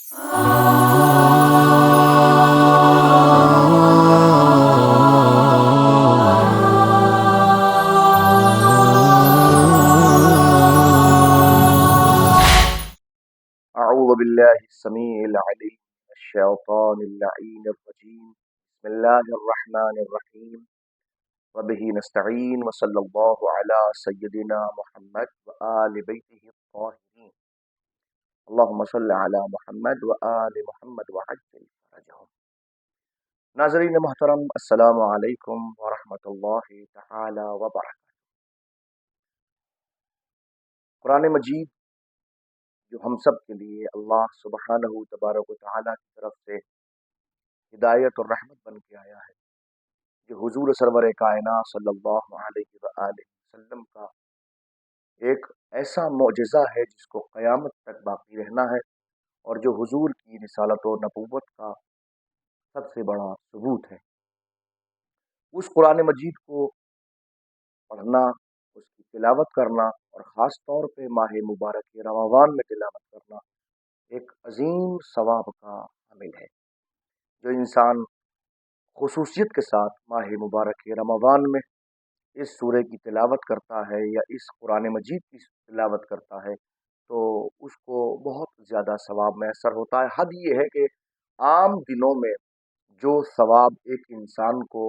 أعوذ بالله السميع العليم من الشيطان اللعين الرجيم بسم الله الرحمن الرحيم وبه نستعين وصلى الله على سيدنا محمد وآل بيته الطاهرين اللهم صل على محمد وآل محمد وعجل فرجهم. ناظرین محترم، السلام علیکم ورحمۃ اللہ تعالی وبرکاتہ۔ قرآن مجید جو ہم سب کے لیے اللہ سبحانہ تبارک و تعالیٰ کی طرف سے ہدایت اور رحمت بن کے آیا ہے، جو حضور سرور کائنات صلی اللہ علیہ وآلہ وسلم کا ایک ایسا معجزہ ہے جس کو قیامت تک باقی رہنا ہے، اور جو حضور کی رسالت و نبوت کا سب سے بڑا ثبوت ہے۔ اس قرآن مجید کو پڑھنا، اس کی تلاوت کرنا، اور خاص طور پہ ماہ مبارک رمضان میں تلاوت کرنا ایک عظیم ثواب کا حامل ہے۔ جو انسان خصوصیت کے ساتھ ماہ مبارک رمضان میں اس سورہ کی تلاوت کرتا ہے یا اس قرآن مجید کی تلاوت کرتا ہے تو اس کو بہت زیادہ ثواب میسر ہوتا ہے۔ حد یہ ہے کہ عام دنوں میں جو ثواب ایک انسان کو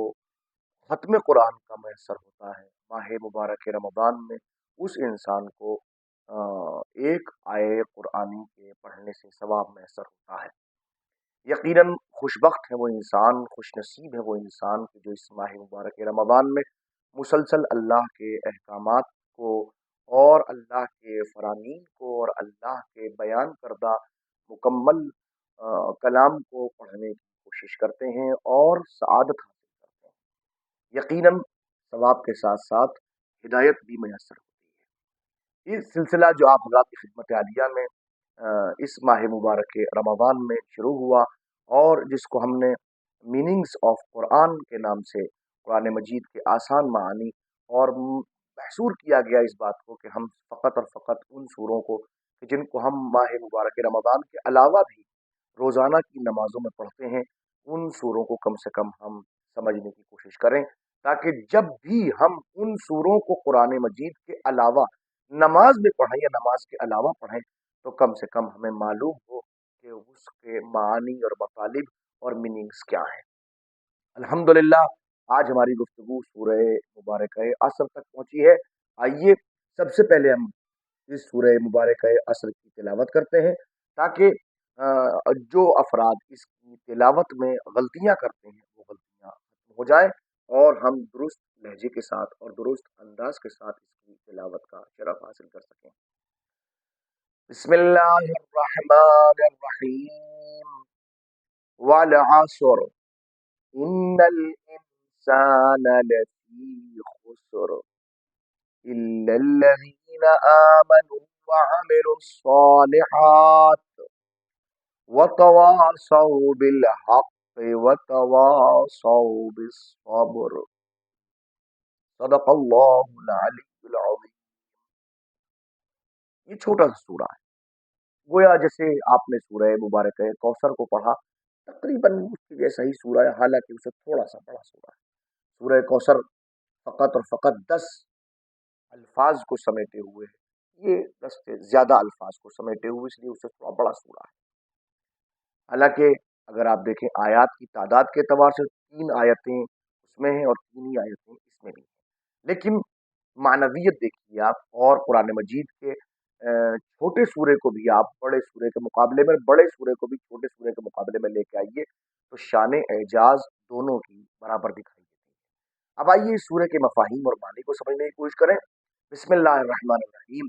ختم قرآن کا میسر ہوتا ہے، ماہ مبارک رمضان میں اس انسان کو ایک آیے قرآنی کے پڑھنے سے ثواب میسر ہوتا ہے۔ یقیناً خوش بخت ہے وہ انسان، خوش نصیب ہے وہ انسان کہ جو اس ماہ مبارک رمضان میں مسلسل اللہ کے احکامات کو اور اللہ کے فرامین کو اور اللہ کے بیان کردہ مکمل کلام کو پڑھنے کی کوشش کرتے ہیں اور سعادت حاصل کرتے ہیں۔ یقیناً ثواب کے ساتھ ساتھ ہدایت بھی میسر ہوتی ہے۔ یہ سلسلہ جو آپ حضرات کی خدمت عالیہ میں اس ماہ مبارک رمضان میں شروع ہوا، اور جس کو ہم نے میننگز آف قرآن کے نام سے قرآن مجید کے آسان معانی، اور محصور کیا گیا اس بات کو کہ ہم فقط اور فقط ان سوروں کو کہ جن کو ہم ماہ مبارک رمضان کے علاوہ بھی روزانہ کی نمازوں میں پڑھتے ہیں، ان سوروں کو کم سے کم ہم سمجھنے کی کوشش کریں، تاکہ جب بھی ہم ان سوروں کو قرآن مجید کے علاوہ نماز میں پڑھیں یا نماز کے علاوہ پڑھیں تو کم سے کم ہمیں معلوم ہو کہ اس کے معانی اور مطالب اور میننگز کیا ہیں۔ الحمدللہ آج ہماری گفتگو سورہ مبارکہ عصر تک پہنچی ہے۔ آئیے سب سے پہلے ہم اس سورہ مبارکہ عصر کی تلاوت کرتے ہیں، تاکہ جو افراد اس کی تلاوت میں غلطیاں کرتے ہیں وہ غلطیاں ختم ہو جائیں اور ہم درست لہجے کے ساتھ اور درست انداز کے ساتھ اس کی تلاوت کا شرف حاصل کر سکیں۔ بسم اللہ الرحمن الرحیم۔ والعصر ان الانسان لفی خسر الا الذین آمنوا وعملوا الصالحات وتواصوا بالحق وتواصوا بالصبر۔ صدق اللہ العلی العظیم۔ یہ چھوٹا سا سورہ ہے، گویا جیسے آپ نے سورہ مبارکہ کوثر کو پڑھا، تقریباً اس کے جیسا ہی سورہ ہے، حالانکہ اسے تھوڑا سا بڑا سورہ ہے۔ سورہ کوثر فقط اور فقط 10 الفاظ کو سمیٹے ہوئے ہے، یہ 10 سے زیادہ الفاظ کو سمیٹے ہوئے، اس لیے اسے تھوڑا بڑا سورہ ہے۔ حالانکہ اگر آپ دیکھیں آیات کی تعداد کے اعتبار سے 3 آیتیں اس میں ہیں اور 3 ہی آیتیں اس میں بھی ہیں، لیکن معنویت دیکھیے آپ، اور قرآن مجید کے چھوٹے سورے کو بھی آپ بڑے سورے کے مقابلے میں، بڑے سورے کو بھی چھوٹے سورے کے مقابلے میں لے کے آئیے تو شان اعجاز دونوں کی برابر دکھائی دیتی ہے۔ اب آئیے اس سورے کے مفاہیم اور معنی کو سمجھنے کی کوشش کریں۔ بسم اللہ الرحمن الرحیم،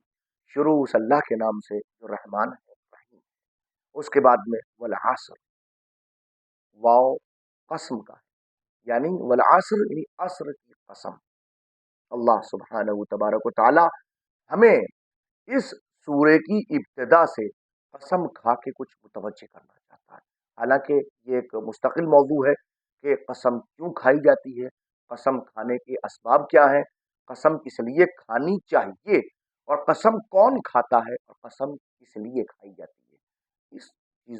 شروع اس اللہ کے نام سے جو رحمان ہے رحیم ہے۔ اس کے بعد میں والعصر، واو قسم کا ہے، یعنی والعصر یعنی عصر کی قسم۔ اللہ سبحانہ تبارک و تعالی ہمیں اس سورے کی ابتدا سے قسم کھا کے کچھ متوجہ کرنا چاہتا ہے۔ حالانکہ یہ ایک مستقل موضوع ہے کہ قسم کیوں کھائی جاتی ہے، قسم کھانے کے اسباب کیا ہیں، قسم کس لیے کھانی چاہیے، اور قسم کون کھاتا ہے اور قسم کس لیے کھائی جاتی ہے۔ اس چیز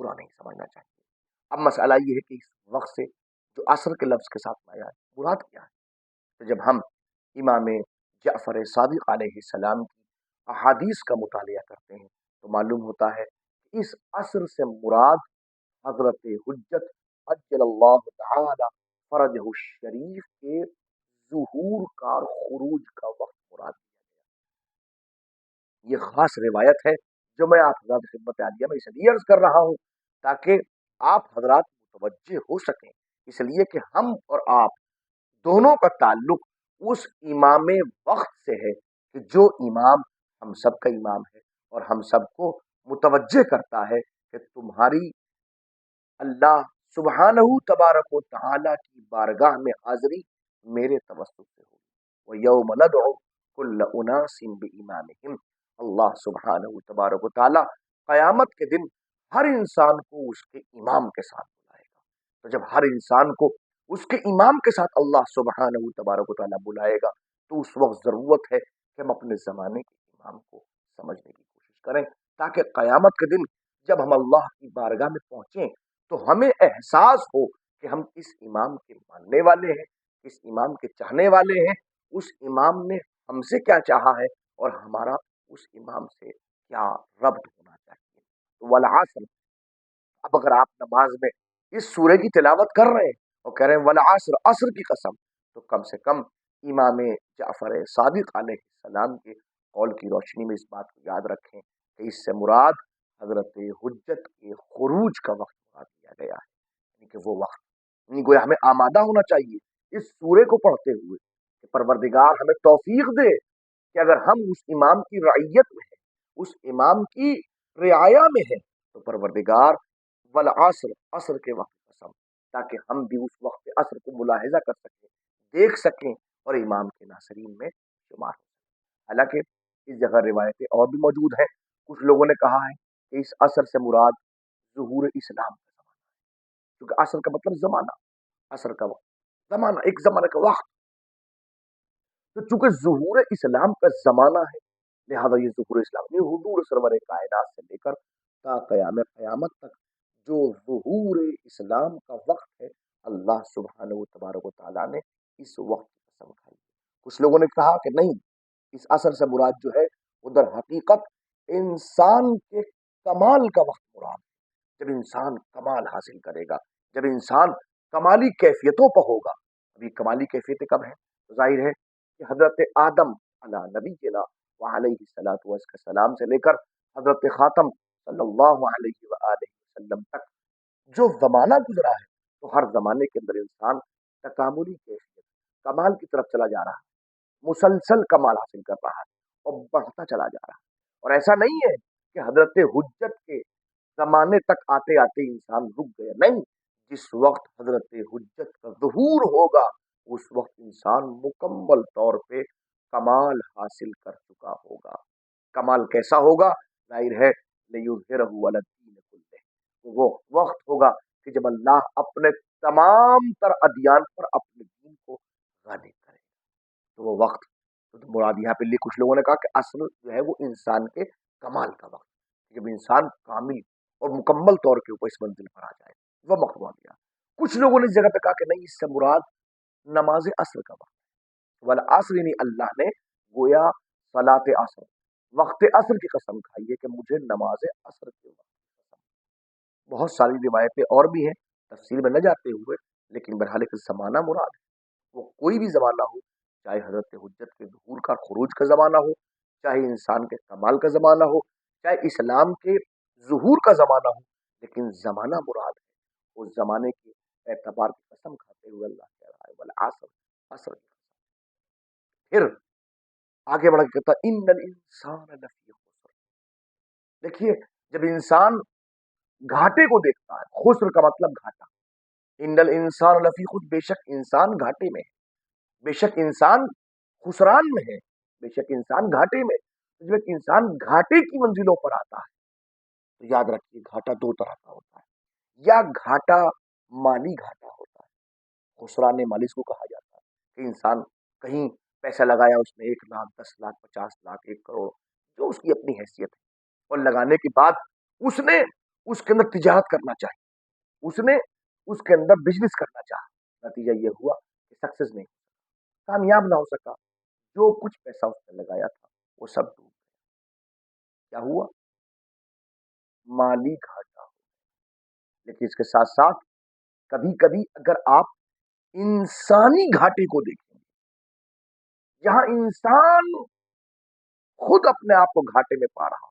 برا نہیں سمجھنا چاہیے۔ اب مسئلہ یہ ہے کہ اس وقت سے جو عصر کے لفظ کے ساتھ لایا ہے مراد کیا ہے؟ تو جب ہم امام جعفر صادق علیہ السلام کی احادیث کا مطالعہ کرتے ہیں تو معلوم ہوتا ہے کہ اس عصر سے مراد حضرت حجت عجل اللہ تعالی فرجہ الشریف کے ظہور کا اور خروج کا وقت مراد دیا گیا۔ یہ خاص روایت ہے جو میں آپ حضرات کی خدمت عالیہ میں اس لیے عرض کر رہا ہوں تاکہ آپ حضرات متوجہ ہو سکیں، اس لیے کہ ہم اور آپ دونوں کا تعلق اس امام وقت سے ہے کہ جو امام ہم سب کا امام ہے اور ہم سب کو متوجہ کرتا ہے کہ تمہاری اللہ سبحانہ تبارک و تعالی کی بارگاہ میں حاضری میرے توسط سے ہوگی۔ وَيَوْمَ نَدْعُو كُلَّ أُنَاسٍ بِإِمَامِهِمْ، اللہ سبحانہ تبارک و تعالی قیامت کے دن ہر انسان کو اس کے امام کے ساتھ بلائے گا۔ تو جب ہر انسان کو اس کے امام کے ساتھ اللہ سبحانہ تبارک و تعالی بلائے گا تو اس وقت ضرورت ہے کہ ہم اپنے زمانے کے امام کو سمجھنے کی کوشش کریں تاکہ قیامت کے دن جب ہم اللہ کی بارگاہ میں پہنچیں تو ہمیں احساس ہو کہ ہم کس امام کے ماننے والے ہیں، کس امام کے چاہنے والے ہیں، اس امام نے ہم سے کیا چاہا ہے اور ہمارا اس امام سے کیا ربط ہونا چاہیے۔ تو والعصر، اب اگر آپ نماز میں اس سورہ کی تلاوت کر رہے ہیں اور کہہ رہے ہیں والعصر، عصر کی قسم، تو کم سے کم امام جعفر صادق علیہ السلام کے قول کی روشنی میں اس بات کو یاد رکھیں کہ اس سے مراد حضرت حجت کے خروج کا وقت مراد دیا گیا ہے، یعنی کہ وہ وقت، یعنی گویا ہمیں آمادہ ہونا چاہیے اس سورے کو پڑھتے ہوئے کہ پروردگار ہمیں توفیق دے کہ اگر ہم اس امام کی رعیت میں ہیں، اس امام کی رعایا میں ہیں، تو پروردگار والعصر، عصر کے وقت قسم، تاکہ ہم بھی اس وقت عصر کو ملاحظہ کر سکیں، دیکھ سکیں اور امام کے ناصرین میں شمار ہو سکیں۔ حالانکہ اس جگہ روایتیں اور بھی موجود ہیں، کچھ لوگوں نے کہا ہے کہ اس عصر سے مراد ظہور اسلام کا زمانہ ہے، کیونکہ عصر کا مطلب زمانہ، عصر کا وقت، زمانہ، ایک زمانہ کا وقت، تو چونکہ ظہور اسلام کا زمانہ ہے لہذا یہ ظہور اسلام یہ حضور سرور کائنات سے لے کر تا قیام قیامت تک جو ظہور اسلام کا وقت ہے، اللہ سبحانہ و تبارک و تعالیٰ نے اس وقت کی قسم کھائی ہے۔ کچھ لوگوں نے کہا کہ نہیں، اس عصر سے مراد جو ہے ادھر حقیقت انسان کے کمال کا وقت مراد ہے، جب انسان کمال حاصل کرے گا، جب انسان کمالی کیفیتوں پر ہوگا۔ ابھی کمالی کیفیتیں کب ہیں؟ تو ظاہر ہے کہ حضرت آدم علی نبینا وعلیہ الصلوۃ والسلام سے لے کر حضرت خاتم صلی اللہ علیہ وآلہ وسلم تک جو زمانہ گزرا ہے تو ہر زمانے کے اندر انسان تکاملی کیفیت کمال کی طرف چلا جا رہا ہے، مسلسل کمال حاصل کر رہا ہے اور بڑھتا چلا جا رہا ہے۔ اور ایسا نہیں ہے کہ حضرت حجت کے زمانے تک آتے آتے انسان رک گیا، نہیں، جس وقت حضرت حجت کا ظہور ہوگا اس وقت انسان مکمل طور پہ کمال حاصل کر چکا ہوگا۔ کمال کیسا ہوگا؟ ظاہر ہے لِیُظْہِرَهُ عَلَى الدِّینِ کُلِّهِ، وہ وقت ہوگا کہ جب اللہ اپنے تمام تر ادیان پر اپنے دین کو غالب کرے گا، تو وہ وقت تو مراد یہاں پہ لیے کچھ لوگوں نے کہا کہ اصل جو ہے وہ انسان کے کمال کا وقت، جب انسان کامل اور مکمل طور کے اوپر اس منزل پر آ جائے وہ وقت ہوا گیا۔ کچھ لوگوں نے اس جگہ پہ کہا کہ نہیں، اس سے مراد نماز عصر کا وقت، والعصر یعنی اللہ نے گویا صلاۃ عصر، وقت عصر کی قسم کھائی ہے کہ مجھے نماز عصر کے وقت کی قسم۔ بہت ساری روایتیں اور بھی ہیں، تفصیل میں نہ جاتے ہوئے، لیکن بہرحال ایک زمانہ مراد ہے، وہ کوئی بھی زمانہ ہو، چاہے حضرت حجت کے ظہور کا خروج کا زمانہ ہو، چاہے انسان کے کمال کا زمانہ ہو، چاہے اسلام کے ظہور کا زمانہ ہو، لیکن زمانہ مراد ہے۔ اس زمانے کے اعتبار کی قسم کھاتے ہوئے اللہ کہہ رہا ہے والعصر، عصر کی قسم۔ پھر آگے بڑھ کے کہتا ان الانسان لفی خسر، دیکھیے جب انسان گھاٹے کو دیکھتا ہے، خسر کا مطلب گھاٹا، ان الانسان لفی خسر، بے شک انسان گھاٹے میں ہے، بے شک انسان خسران میں ہے، بے شک انسان گھاٹے میں ہے۔ جب ایک انسان گھاٹے کی منزلوں پر آتا ہے تو یاد رکھیے گھاٹا دو طرح کا ہوتا ہے، یا گھاٹا مالی گھاٹا ہوتا ہے، خسران مالی اس کو کہا جاتا ہے کہ انسان کہیں پیسہ لگایا، اس نے 1 لاکھ 10 لاکھ 50 لاکھ 1 کروڑ جو اس کی اپنی حیثیت ہے، اور لگانے کے بعد اس نے اس کے اندر تجارت کرنا چاہی، اس نے اس کے اندر بزنس کرنا چاہا، نتیجہ یہ ہوا کہ سکسیس نہیں، کامیاب نہ ہو سکا، جو کچھ پیسہ اس نے لگایا تھا وہ سب ڈوب گیا۔ کیا ہوا؟ مالی گھاٹا۔ لیکن اس کے ساتھ ساتھ کبھی کبھی اگر آپ انسانی گھاٹے کو دیکھیں گے، جہاں انسان خود اپنے آپ کو گھاٹے میں پا رہا،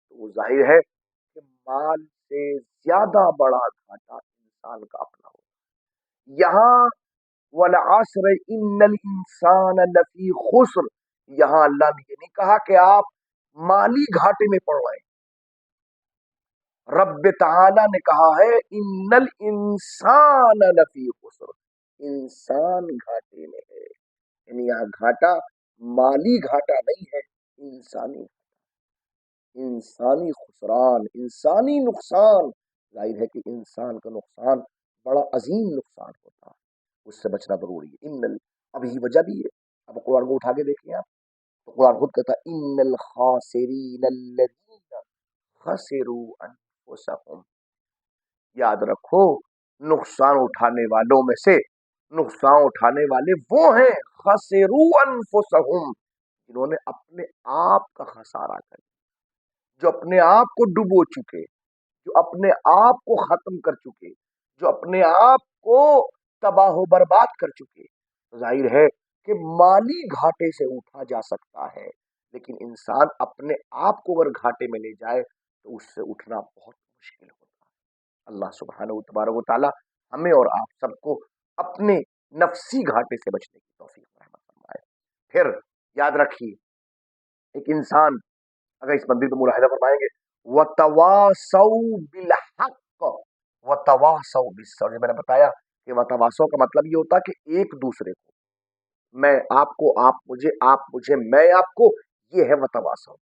تو وہ ظاہر ہے کہ مال سے زیادہ بڑا گھاٹا انسان کا اپنا ہو۔ یہاں والعصر ان الانسان لفی خسر، یہاں اللہ نے یہ نہیں کہا کہ آپ مالی گھاٹے میں پڑ رہے ہیں، رب تعالی نے کہا ہے ان الانسان لفی خسر، انسان گھاٹے میں ہے۔ یعنی یہاں گھاٹا مالی گھاٹا نہیں ہے، انسانی انسانی خسران، انسانی نقصان۔ ظاہر ہے کہ انسان کا نقصان بڑا عظیم نقصان ہوتا ہے، اس سے بچنا ضروری ہے۔ اب یہی وجہ بھی ہے، اب قرآن کو اٹھا کے دیکھیں آپ، تو قرآن خود کہتا ہے ان الخاسرین الذین خسروا انفسهم۔ یاد رکھو، نقصان اٹھانے والوں میں سے نقصان اٹھانے والے وہ ہیں خسروا انفسهم، جنہوں نے اپنے آپ کا خسارہ کر، جو اپنے آپ کو ڈبو چکے، جو اپنے آپ کو ختم کر چکے، جو اپنے آپ کو تباہ و برباد کر چکے۔ ظاہر ہے کہ مالی گھاٹے سے اٹھا جا سکتا ہے، لیکن انسان اپنے آپ کو اگر گھاٹے میں لے جائے تو اس سے اٹھنا بہت مشکل ہوتا ہے۔ اللہ سبحانہ تبارک و تعالی ہمیں اور آپ سب کو اپنے نفسی گھاٹے سے بچنے کی توفیق رحمت فرمائے۔ پھر یاد رکھیے، ایک انسان اگر اس بندی کو ملاحظہ فرمائیں گے، وَتَوَاصَوْا بِالْحَقِّ وَتَوَاصَوْا بِالصَّبْرِ، میں نے بتایا کہ وتواصوا کا مطلب یہ ہوتا ہے کہ ایک دوسرے کو، میں آپ کو، آپ مجھے، آپ مجھے، میں آپ کو، یہ ہے وتواصوا۔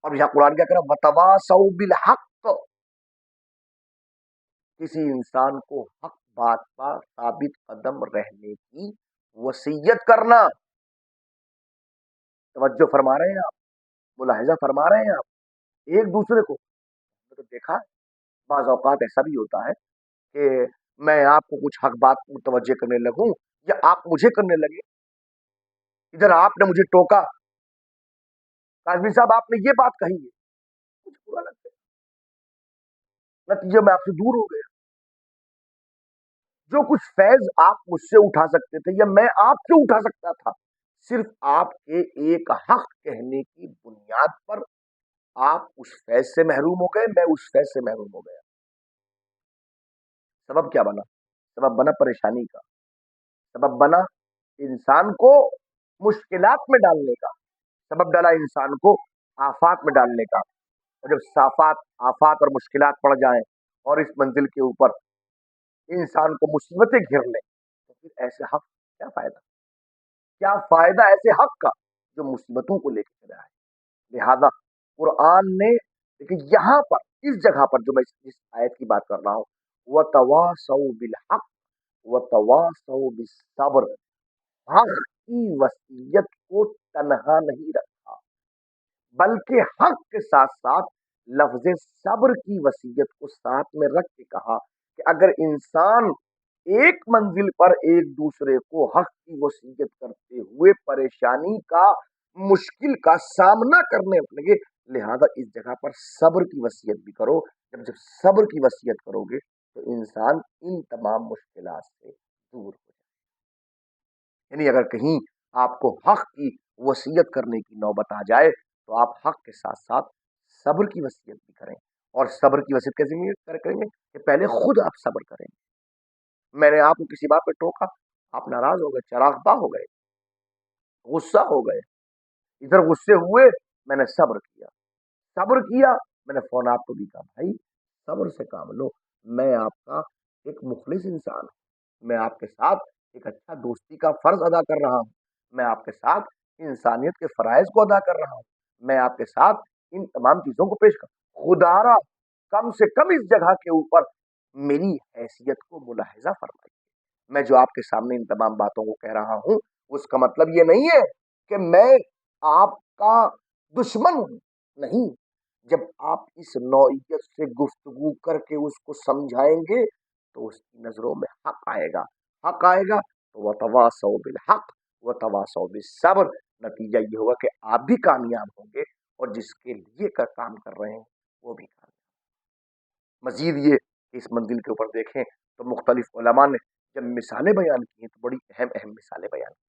اور یہاں قرآن کیا کہہ رہا ہے؟ وتواصوا بالحق، کسی انسان کو حق بات پر ثابت قدم رہنے کی وصیت کرنا۔ توجہ فرما رہے ہیں آپ، ملاحظہ فرما رہے ہیں آپ ایک دوسرے کو؟ تو دیکھا بعض اوقات ایسا بھی ہوتا ہے کہ میں آپ کو کچھ حق بات متوجہ کرنے لگوں یا آپ مجھے کرنے لگے، ادھر آپ نے مجھے ٹوکا، کاظمی صاحب آپ نے یہ بات کہی ہے، کچھ برا لگتا ہے، نتیجے میں آپ سے دور ہو گیا۔ جو کچھ فیض آپ مجھ سے اٹھا سکتے تھے یا میں آپ سے اٹھا سکتا تھا، صرف آپ کے ایک حق کہنے کی بنیاد پر آپ اس فیض سے محروم ہو گئے، میں اس فیض سے محروم ہو گیا۔ سبب کیا بنا؟ سبب بنا پریشانی کا، سبب بنا انسان کو مشکلات میں ڈالنے کا، سبب ڈالا انسان کو آفات میں ڈالنے کا۔ اور جب آفات اور مشکلات پڑ جائیں اور اس منزل کے اوپر انسان کو مصیبتیں گھیر لیں، تو پھر ایسے حق کیا فائدہ؟ کیا فائدہ ایسے حق کا جو مصیبتوں کو لے کے چلا ہے؟ لہذا قرآن نے، لیکن یہاں پر اس جگہ پر جو میں اس آیت کی بات کر رہا ہوں، وَتَوَاصَوْا بِالْحَقِّ وَتَوَاصَوْا بِالصَّبْرِ، حق کی وصیت کو تنہا نہیں رکھا، بلکہ حق کے ساتھ ساتھ لفظ صبر کی وصیت کو ساتھ میں رکھ کے کہا کہ اگر انسان ایک منزل پر ایک دوسرے کو حق کی وصیت کرتے ہوئے پریشانی کا، مشکل کا سامنا کرنے لگے، لہذا اس جگہ پر صبر کی وصیت بھی کرو۔ جب صبر کی وصیت کرو گے تو انسان ان تمام مشکلات سے دور ہو جائے۔ یعنی اگر کہیں آپ کو حق کی وصیت کرنے کی نوبت آ جائے تو آپ حق کے ساتھ ساتھ صبر کی وصیت بھی کریں۔ اور صبر کی وصیت کیسے کریں گے؟ کہ پہلے خود آپ صبر کریں۔ میں نے آپ کو کسی بات پہ ٹوکا، آپ ناراض ہو گئے، چراغ باہ ہو گئے، غصہ ہو گئے، ادھر غصے ہوئے، میں نے صبر کیا، میں نے فون آپ کو بھی کہا بھائی صبر سے کام لو، میں آپ کا ایک مخلص انسان ہوں، میں آپ کے ساتھ ایک اچھا دوستی کا فرض ادا کر رہا ہوں، میں آپ کے ساتھ انسانیت کے فرائض کو ادا کر رہا ہوں، میں آپ کے ساتھ ان تمام چیزوں کو پیش کر، خدا را کم سے کم اس جگہ کے اوپر میری حیثیت کو ملاحظہ فرمائیے۔ میں جو آپ کے سامنے ان تمام باتوں کو کہہ رہا ہوں، اس کا مطلب یہ نہیں ہے کہ میں آپ کا دشمن ہوں، نہیں، جب آپ اس نوعیت سے گفتگو کر کے اس کو سمجھائیں گے تو اس کی نظروں میں حق آئے گا، حق آئے گا تو وتواصوا بالحق وتواصوا بالصبر، نتیجہ یہ ہوگا کہ آپ بھی کامیاب ہوں گے اور جس کے لیے کام کر رہے ہیں وہ بھی کامیاب۔ مزید یہ کہ اس منزل کے اوپر دیکھیں تو مختلف علماء نے جب مثالیں بیان کی ہیں تو بڑی اہم اہم مثالیں بیان کی،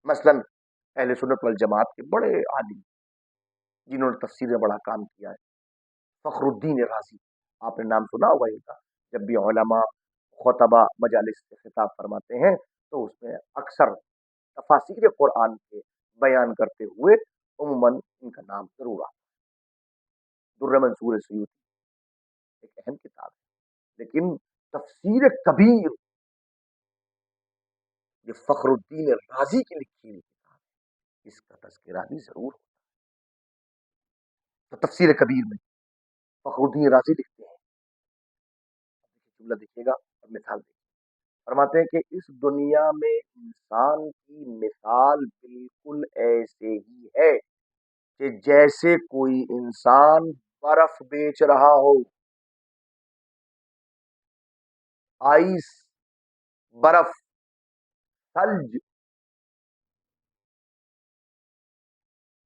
مثلا اہل سنت والجماعت کے بڑے عالم جنہوں نے تفسیر میں بڑا کام کیا ہے، فخر الدین رازی، آپ نے نام سنا ہوگا ان کا۔ جب بھی علماء خطبہ مجالس سے خطاب فرماتے ہیں تو اس میں اکثر تفاسیر قرآن کے بیان کرتے ہوئے عموماً ان کا نام ضرور آتا ہے۔ در منصور سیوطی ایک اہم کتاب ہے، لیکن تفسیر کبیر یہ فخر الدین رازی کی لکھی ہوئی کتاب ہے، اس کا تذکرہ بھی ضرور ہوتا ہے۔ تو تفسیر کبیر میں فخر الدین رازی لکھتے ہیں، جملہ دیکھیے گا اور مثال دیکھیے، فرماتے ہیں کہ اس دنیا میں انسان کی مثال بالکل ایسے ہی ہے کہ جیسے کوئی انسان برف بیچ رہا ہو، آئس، برف، ثلج۔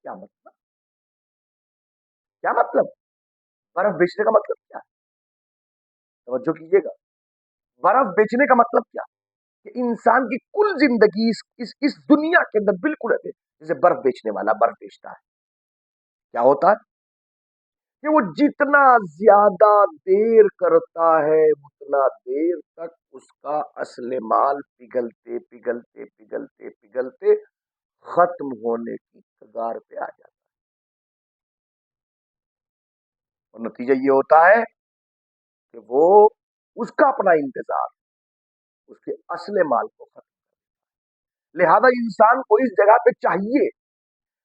کیا مطلب؟ کیا مطلب؟ برف بیچنے کا مطلب کیا ہے؟ توجہ کیجیے گا، برف بیچنے کا مطلب کیا کہ انسان کی کل زندگی اس دنیا کے اندر بالکل ایسے جیسے برف بیچنے والا برف بیچتا ہے، کیا ہوتا ہے کہ وہ جتنا زیادہ دیر کرتا ہے اتنا دیر تک اس کا اصل مال پگھلتے پگھلتے پگھلتے پگھلتے ختم ہونے کی کگار پہ آ جاتا ہے، اور نتیجہ یہ ہوتا ہے کہ وہ اس کا اپنا انتظار اس کے اصل مال کو ختم کر۔ لہذا انسان کو اس جگہ پہ چاہیے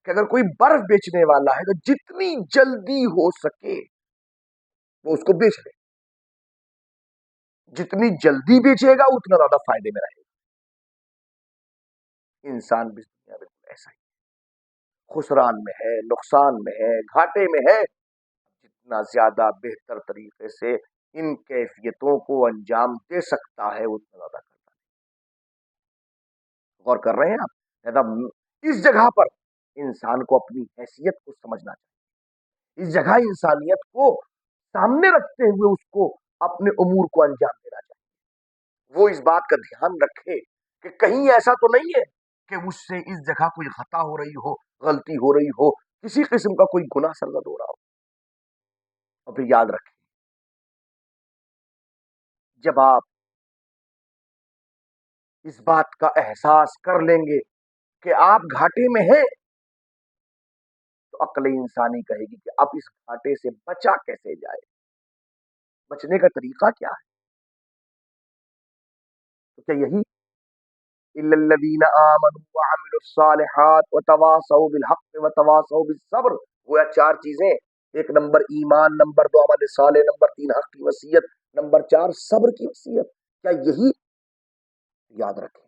کہ اگر کوئی برف بیچنے والا ہے تو جتنی جلدی ہو سکے وہ اس کو بیچ لے، جتنی جلدی بیچے گا اتنا زیادہ فائدے میں رہے گا۔ انسان بھی اس دنیا بالکل ایسا ہی خسران میں ہے، نقصان میں ہے، گھاٹے میں ہے، جتنا زیادہ بہتر طریقے سے ان کیفیتوں کو انجام دے سکتا ہے اتنا زیادہ کرتا ہے۔ غور کر رہے ہیں آپ؟ لہذا اس جگہ پر انسان کو اپنی حیثیت کو سمجھنا چاہیے، اس جگہ انسانیت کو سامنے رکھتے ہوئے اس کو اپنے امور کو انجام دینا چاہیے۔ وہ اس بات کا دھیان رکھے کہ کہیں ایسا تو نہیں ہے کہ مجھ سے اس جگہ کوئی خطا ہو رہی ہو، غلطی ہو رہی ہو، کسی قسم کا کوئی گناہ سرزد ہو رہا ہو۔ اور پھر یاد رکھیں، جب آپ اس بات کا احساس کر لیں گے کہ آپ گھاٹے میں ہیں تو عقل انسانی کہے گی کہ اب اس گھاٹے سے بچا کیسے جائے، بچنے کا طریقہ کیا ہے؟ تو کیا یہی الا الذين امنوا وعملوا الصالحات وتواصوا بالحق وتواصوا بالصبر، وہ چار چیزیں، ایک نمبر ایمان، نمبر دو عمل صالح، نمبر تین حق کی وصیت، نمبر چار صبر کی وصیت، کیا یہی؟ یاد رکھیں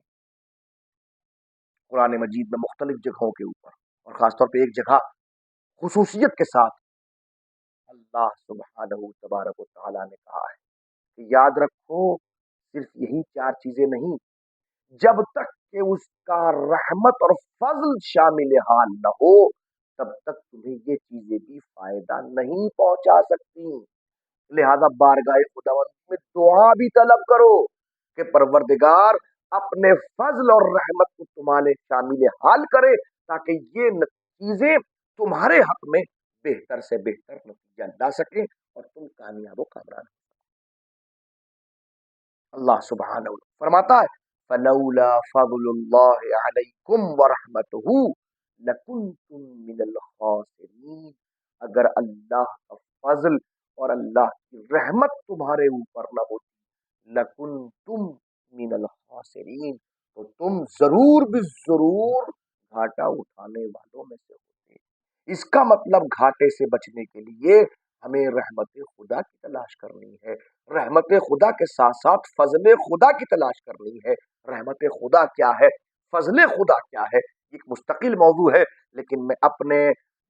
قرآن مجید میں مختلف جگہوں کے اوپر اور خاص طور پہ ایک جگہ خصوصیت کے ساتھ اللہ سبحانہ تبارک و تعالیٰ نے کہا ہے کہ یاد رکھو صرف یہی چار چیزیں نہیں، جب تک کہ اس کا رحمت اور فضل شامل حال نہ ہو تب تک تمہیں یہ چیزیں بھی فائدہ نہیں پہنچا سکتی۔ لہذا بارگاہ خداوند میں دعا بھی طلب کرو کہ پروردگار اپنے فضل اور رحمت کو تمہارے شامل حال کرے تاکہ یہ چیزیں تمہارے حق میں بہتر سے بہتر نتیجہ لا سکیں اور تم کامیاب و کامران۔ اللہ سبحانہ فرماتا ہے فلولا فضل اللہ علیکم ورحمتہ لکنتم من الخاسرین، اگر اللہ کا فضل اور اللہ کی رحمت تمہارے اوپر نہ ہوتی لکنتم من الخاسرین، تو تم ضرور بھی ضرور گھاٹا اٹھانے والوں میں سے ہوتے۔ اس کا مطلب گھاٹے سے بچنے کے لیے ہمیں رحمت خدا کی تلاش کرنی ہے، رحمت خدا کے ساتھ ساتھ فضل خدا کی تلاش کرنی ہے۔ رحمت خدا کیا ہے، فضل خدا کیا ہے، ایک مستقل موضوع ہے، لیکن میں اپنے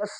10